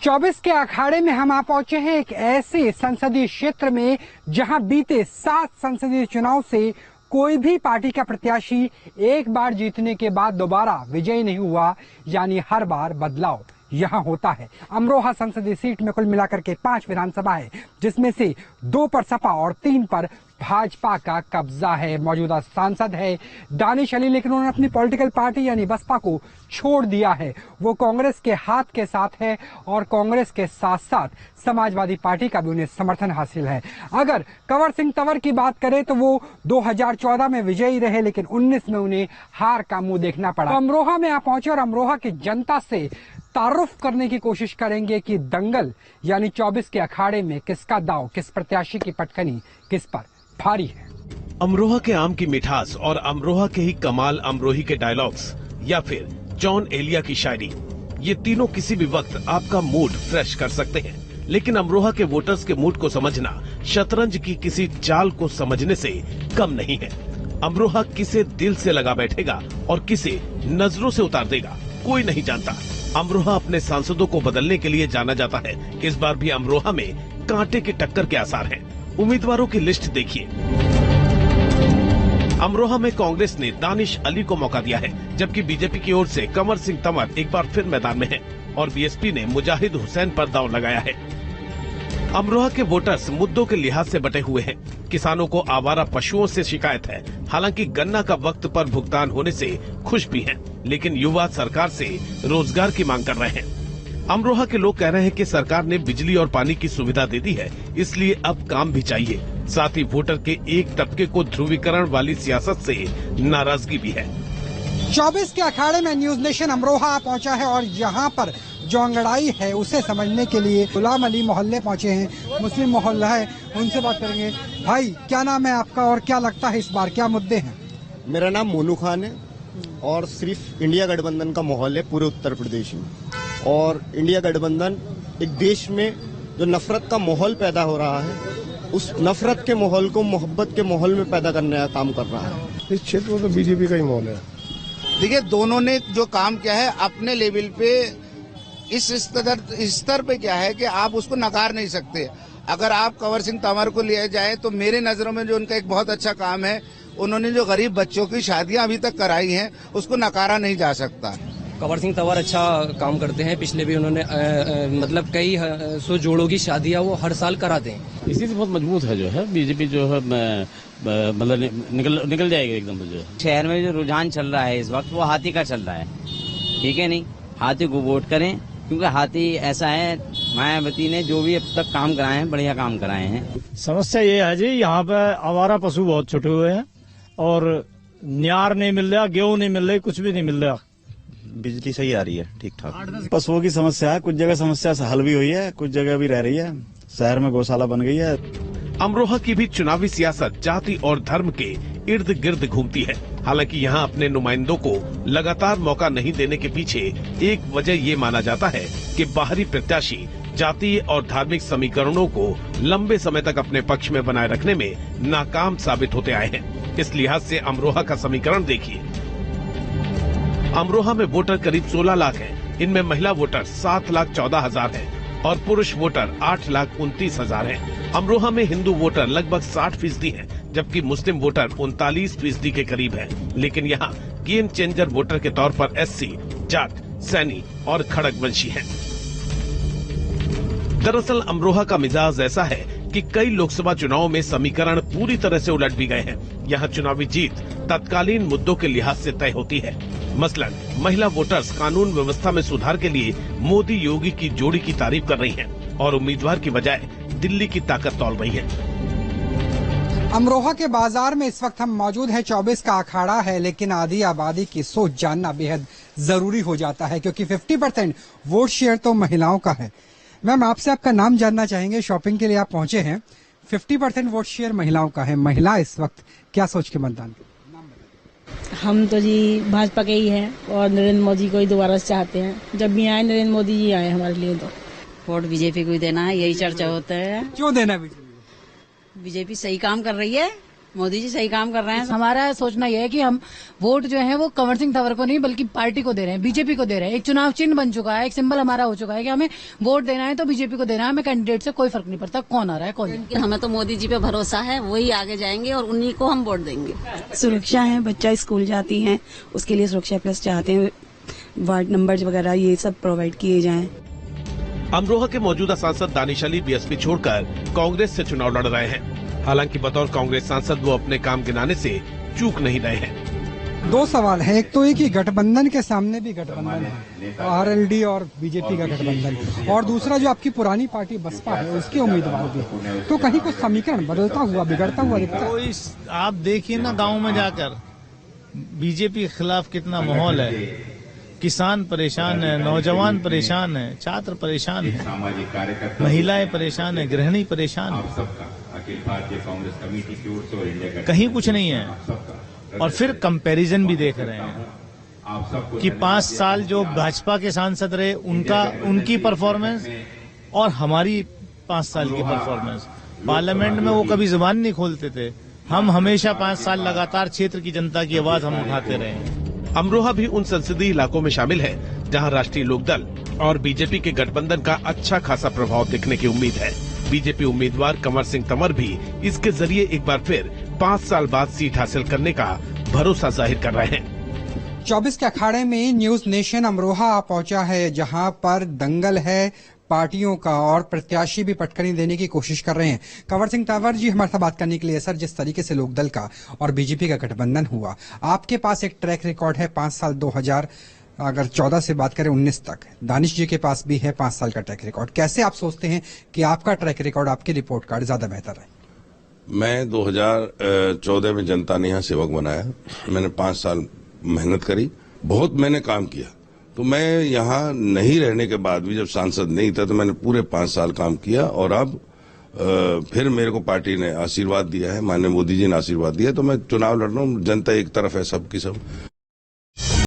24 के अखाड़े में हम आ पहुंचे हैं एक ऐसे संसदीय क्षेत्र में जहां बीते 7 संसदीय चुनाव से कोई भी पार्टी का प्रत्याशी एक बार जीतने के बाद दोबारा विजयी नहीं हुआ, यानी हर बार बदलाव यहां होता है। अमरोहा संसदीय सीट में कुल मिलाकर के 5 विधानसभा है, जिसमें से 2 पर सपा और 3 पर भाजपा का कब्जा है। मौजूदा सांसद है दानिश अली, लेकिन उन्होंने अपनी पॉलिटिकल पार्टी यानी बसपा को छोड़ दिया है। वो कांग्रेस के हाथ के साथ है और कांग्रेस के साथ साथ समाजवादी पार्टी का भी उन्हें समर्थन हासिल है। अगर कंवर सिंह तंवर की बात करें तो वो 2014 में विजयी रहे, लेकिन 19 में उन्हें हार का मुंह देखना पड़ा। तो अमरोहा में आप पहुंचे और अमरोहा की जनता से तारुफ करने की कोशिश करेंगे कि दंगल यानी 24 के अखाड़े में किसका दाव, किस प्रत्याशी की पटकनी किस पर भारी है। अमरोहा के आम की मिठास और अमरोहा के ही कमाल अमरोही के डायलॉग्स या फिर जॉन एलिया की शायरी, ये तीनों किसी भी वक्त आपका मूड फ्रेश कर सकते हैं। लेकिन अमरोहा के वोटर्स के मूड को समझना शतरंज की किसी चाल को समझने से कम नहीं है। अमरोहा किसे दिल से लगा बैठेगा और किसे नजरों से उतार देगा, कोई नहीं जानता। अमरोहा अपने सांसदों को बदलने के लिए जाना जाता है। इस बार भी अमरोहा में कांटे की टक्कर के आसार हैं। उम्मीदवारों की लिस्ट देखिए। अमरोहा में कांग्रेस ने दानिश अली को मौका दिया है, जबकि बीजेपी की ओर से कंवर सिंह तंवर एक बार फिर मैदान में है और बीएसपी ने मुजाहिद हुसैन पर दांव लगाया है। अमरोहा के वोटर्स मुद्दों के लिहाज से बटे हुए हैं। किसानों को आवारा पशुओं से शिकायत है, हालांकि गन्ना का वक्त पर भुगतान होने से खुश भी हैं, लेकिन युवा सरकार से रोजगार की मांग कर रहे हैं। अमरोहा के लोग कह रहे हैं कि सरकार ने बिजली और पानी की सुविधा दे दी है, इसलिए अब काम भी चाहिए। साथ ही वोटर के एक तबके को ध्रुवीकरण वाली सियासत से नाराजगी भी है। 24 के अखाड़े में न्यूज नेशन अमरोहा पहुंचा है और यहाँ पर जो अंगड़ाई है उसे समझने के लिए गुलाम अली मोहल्ले पहुंचे हैं। मुस्लिम मोहल्ला है, उनसे बात करेंगे। भाई, क्या नाम है आपका और क्या लगता है इस बार क्या मुद्दे हैं? मेरा नाम मोनू खान है और सिर्फ इंडिया गठबंधन का माहौल है पूरे उत्तर प्रदेश में। और इंडिया गठबंधन एक देश में जो नफरत का माहौल पैदा हो रहा है, उस नफरत के माहौल को मोहब्बत के माहौल में पैदा करने का काम कर रहा है। इस क्षेत्र में तो बीजेपी का ही माहौल है। देखिए, दोनों ने जो काम किया है अपने लेवल पे, इस स्तर पे क्या है कि आप उसको नकार नहीं सकते। अगर आप कंवर सिंह तंवर को लिया जाए तो मेरे नजरों में जो उनका एक बहुत अच्छा काम है, उन्होंने जो गरीब बच्चों की शादियां अभी तक कराई हैं, उसको नकारा नहीं जा सकता। कंवर सिंह तंवर अच्छा काम करते हैं। पिछले भी उन्होंने मतलब कई 100 जोड़ों की शादियां वो हर साल कराते हैं। इसी से बहुत मजबूत है जो है बीजेपी, जो है मतलब निकल जाएगी एकदम। जो शहर में जो रुझान चल रहा है इस वक्त, वो हाथी का चल रहा है। ठीक है, नहीं हाथी को वोट करें, क्योंकि हाथी ऐसा है, मायावती ने जो भी अब तक काम कराए हैं बढ़िया काम कराए हैं। समस्या ये है जी, यहाँ पे आवारा पशु बहुत छुटे हुए हैं और न्यार नहीं मिल रहा, गेहूं नहीं मिल रही, कुछ भी नहीं मिल रहा। बिजली सही आ रही है ठीक ठाक। पशुओं की समस्या है, कुछ जगह समस्या हल भी हुई है, कुछ जगह भी रह रही है। शहर में गौशाला बन गई है। अमरोहा की भी चुनावी सियासत जाति और धर्म के इर्द गिर्द घूमती है। हालांकि यहाँ अपने नुमाइंदों को लगातार मौका नहीं देने के पीछे एक वजह ये माना जाता है कि बाहरी प्रत्याशी जातीय और धार्मिक समीकरणों को लंबे समय तक अपने पक्ष में बनाए रखने में नाकाम साबित होते आए हैं। इस लिहाज से अमरोहा का समीकरण देखिए। अमरोहा में वोटर करीब 16 लाख हैं। इनमें महिला वोटर 7,14,000 हैं और पुरुष वोटर 8,29,000 हैं। अमरोहा में हिंदू वोटर लगभग 60% हैं, जबकि मुस्लिम वोटर 39% के करीब हैं। लेकिन यहाँ गेम चेंजर वोटर के तौर पर एससी, जाट, सैनी और खड़गवंशी हैं। दरअसल अमरोहा का मिजाज ऐसा है कि कई लोकसभा चुनावों में समीकरण पूरी तरह से उलट भी गए हैं। यहाँ चुनावी जीत तत्कालीन मुद्दों के लिहाज से तय होती है। मसलन महिला वोटर्स कानून व्यवस्था में सुधार के लिए मोदी योगी की जोड़ी की तारीफ कर रही हैं और उम्मीदवार की बजाय दिल्ली की ताकत तौल रही है। अमरोहा के बाजार में इस वक्त हम मौजूद हैं। 24 का अखाड़ा है, लेकिन आधी आबादी की सोच जानना बेहद जरूरी हो जाता है, क्योंकि 50% वोट शेयर तो महिलाओं का है। मैम, आपसे आपका नाम जानना चाहेंगे। शॉपिंग के लिए आप पहुंचे हैं, 50% वोट शेयर महिलाओं का है। महिला इस वक्त क्या सोच के मतदान? हम तो जी भाजपा के ही हैं और नरेंद्र मोदी को ही दोबारा से चाहते हैं। जब भी आए नरेंद्र मोदी जी आए हमारे लिए, तो वोट बीजेपी को ही देना है, यही चर्चा होता है। क्यों देना है बीजेपी? बीजेपी सही काम कर रही है, मोदी जी सही काम कर रहे हैं। हमारा सोचना यह है कि हम वोट जो है वो कंवर सिंह तंवर को नहीं बल्कि पार्टी को दे रहे हैं, बीजेपी को दे रहे हैं। एक चुनाव चिन्ह बन चुका है, एक सिंबल हमारा हो चुका है कि हमें वोट देना है तो बीजेपी को देना है। हमें कैंडिडेट से कोई फर्क नहीं पड़ता कौन आ रहा है कौन नहीं। हमें तो मोदी जी पे भरोसा है, वही आगे जाएंगे और उन्हीं को हम वोट देंगे। सुरक्षा है, बच्चा स्कूल जाती है उसके लिए सुरक्षा प्लस चाहते हैं, वार्ड नंबर वगैरह ये सब प्रोवाइड किए जाएं। अमरोहा के मौजूदा सांसद दानिश अली बीएसपी छोड़कर कांग्रेस से चुनाव लड़ रहे हैं। हालांकि बतौर कांग्रेस सांसद वो अपने काम गिनाने से चूक नहीं रहे हैं। दो सवाल है, एक तो ये कि गठबंधन के सामने भी गठबंधन है, आरएलडी और बीजेपी का गठबंधन, और दूसरा जो आपकी पुरानी पार्टी बसपा है उसके उम्मीदवार भी, तो कहीं कुछ समीकरण बदलता हुआ बिगड़ता हुआ दिखता है। आप देखिए ना गांव में जाकर बीजेपी के खिलाफ कितना माहौल है, किसान परेशान है, नौजवान परेशान है, छात्र परेशान है, महिलाएं परेशान है, गृहिणी परेशान है, कहीं कुछ नहीं है। और फिर कंपैरिजन भी देख रहे हैं कि 5 साल जो भाजपा के सांसद रहे उनकी परफॉर्मेंस और हमारी 5 साल की परफॉर्मेंस, पार्लियामेंट में वो कभी जुबान नहीं खोलते थे, हम हमेशा 5 साल लगातार क्षेत्र की जनता की आवाज हम उठाते रहे। अमरोहा भी उन संसदीय इलाकों में शामिल है जहां राष्ट्रीय लोकदल और बीजेपी के गठबंधन का अच्छा खासा प्रभाव दिखने की उम्मीद है। बीजेपी उम्मीदवार कंवर सिंह तंवर भी इसके जरिए एक बार फिर 5 साल बाद सीट हासिल करने का भरोसा जाहिर कर रहे हैं। 24 के अखाड़े में न्यूज नेशन अमरोहा पहुंचा है, जहां पर दंगल है पार्टियों का और प्रत्याशी भी पटकनी देने की कोशिश कर रहे हैं। कंवर सिंह तंवर जी हमारे साथ बात करने के लिए। सर, जिस तरीके से लोकदल का और बीजेपी का गठबंधन हुआ, आपके पास एक ट्रैक रिकॉर्ड है 5 साल 2014 से बात करें 19 तक, दानिश जी के पास भी है 5 साल का ट्रैक रिकॉर्ड। कैसे आप सोचते हैं कि आपका ट्रैक रिकॉर्ड, आपकी रिपोर्ट कार्ड ज्यादा बेहतर है? मैं 2014 में जनता ने यहाँ सेवक बनाया, मैंने 5 साल मेहनत करी, बहुत मैंने काम किया। तो मैं यहाँ नहीं रहने के बाद भी जब सांसद नहीं था तो मैंने पूरे 5 साल काम किया, और अब फिर मेरे को पार्टी ने आशीर्वाद दिया है, माननीय मोदी जी ने आशीर्वाद दिया, तो मैं चुनाव लड़ रहा हूँ। जनता एक तरफ है, सबकी सब